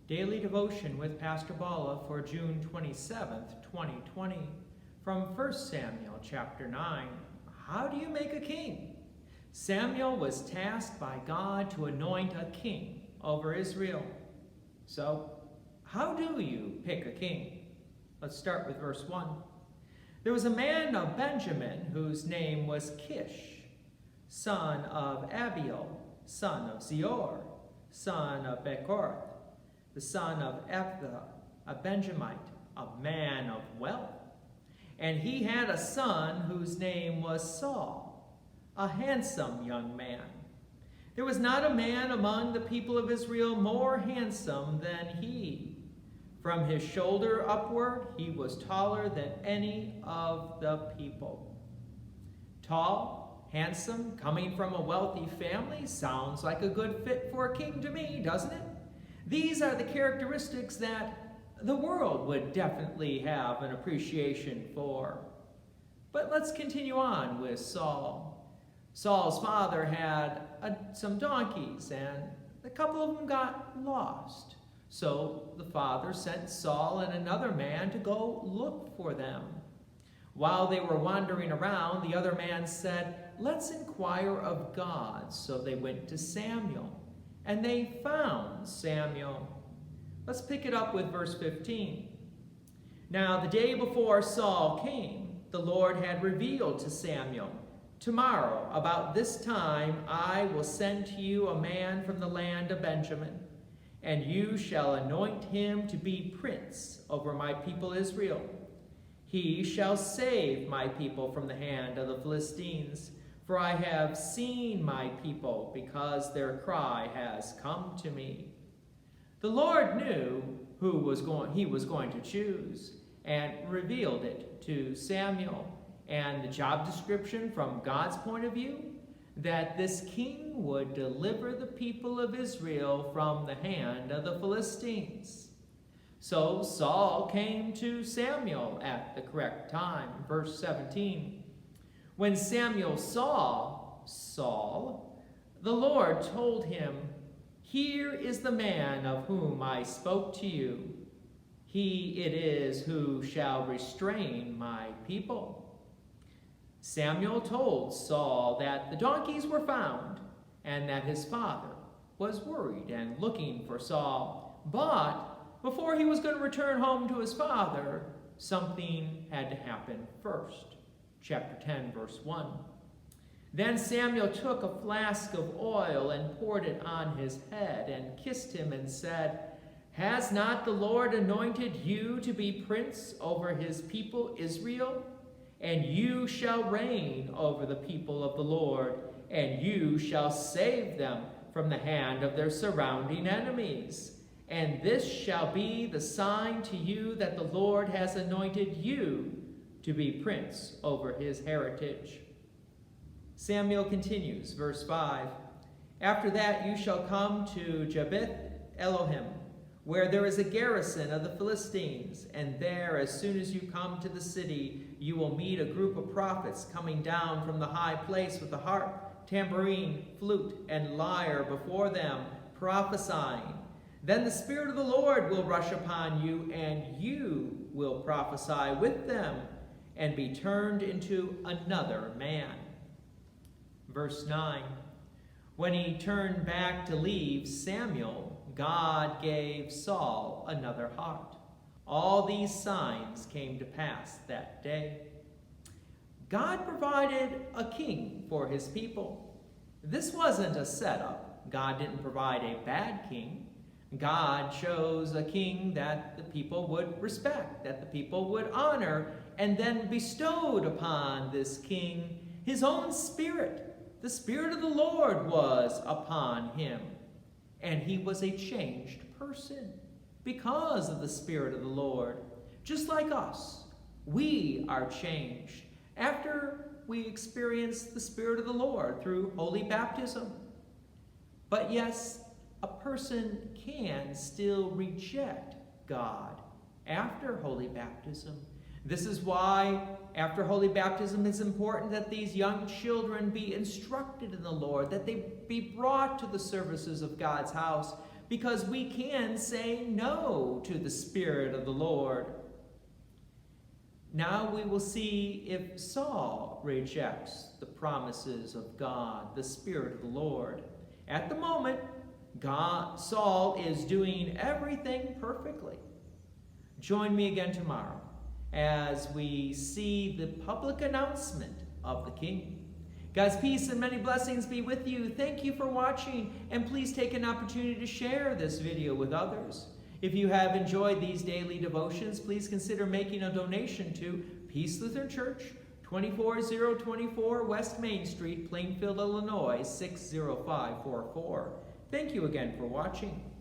Daily Devotion with Pastor Balla for June 27th, 2020, from 1 Samuel chapter 9. How do you make a king? Samuel was tasked by God to anoint a king over Israel. So, how do you pick a king? Let's start with verse 1. There was a man of Benjamin whose name was Kish, son of Abiel, son of Zeor, son of Bechorath, the son of Ephah, a Benjamite, a man of wealth. And he had a son whose name was Saul, a handsome young man. There was not a man among the people of Israel more handsome than he. From his shoulder upward, he was taller than any of the people. Tall, handsome, coming from a wealthy family sounds like a good fit for a king to me, doesn't it? These are the characteristics that the world would definitely have an appreciation for. But let's continue on with Saul. Saul's father had some donkeys, and a couple of them got lost. So the father sent Saul and another man to go look for them. While they were wandering around, the other man said, "Let's inquire of God." So they went to Samuel, and they found Samuel. Let's pick it up with verse 15. Now the day before Saul came, the Lord had revealed to Samuel, "Tomorrow, about this time, I will send to you a man from the land of Benjamin, and you shall anoint him to be prince over my people Israel. He shall save my people from the hand of the Philistines, for I have seen my people, because their cry has come to me." The Lord knew who he was going to choose and revealed it to Samuel. And the job description from God's point of view, that this king would deliver the people of Israel from the hand of the Philistines. So Saul came to Samuel at the correct time. Verse 17. When Samuel saw Saul, the Lord told him, "Here is the man of whom I spoke to you. He it is who shall restrain my people." Samuel told Saul that the donkeys were found and that his father was worried and looking for Saul. But before he was going to return home to his father, something had to happen first. Chapter 10, verse 1. Then Samuel took a flask of oil and poured it on his head and kissed him and said, "Has not the Lord anointed you to be prince over his people Israel? And you shall reign over the people of the Lord, and you shall save them from the hand of their surrounding enemies. And this shall be the sign to you that the Lord has anointed you to be prince over his heritage." Samuel continues, verse 5. "After that you shall come to Jabesh Elohim, where there is a garrison of the Philistines, and there, as soon as you come to the city, you will meet a group of prophets coming down from the high place with a harp, tambourine, flute, and lyre before them, prophesying. Then the Spirit of the Lord will rush upon you, and you will prophesy with them, and be turned into another man." Verse 9. When he turned back to leave Samuel, God gave Saul another heart. All these signs came to pass that day. God provided a king for his people. This wasn't a setup. God didn't provide a bad king. God chose a king that the people would respect, that the people would honor, and then bestowed upon this king his own Spirit. The Spirit of the Lord was upon him, and he was a changed person because of the Spirit of the Lord. Just like us, we are changed after we experience the Spirit of the Lord through holy baptism. But yes, a person can still reject God after holy baptism. This is why after holy baptism it's important that these young children be instructed in the Lord, that they be brought to the services of God's house, because we can say no to the Spirit of the Lord. Now we will see if Saul rejects the promises of God, the Spirit of the Lord. At the moment, Saul is doing everything perfectly. Join me again tomorrow as we see the public announcement of the king. God's peace and many blessings be with you. Thank you for watching, and please take an opportunity to share this video with others. If you have enjoyed these daily devotions, please consider making a donation to Peace Lutheran Church, 24024 West Main Street, Plainfield, Illinois, 60544. Thank you again for watching.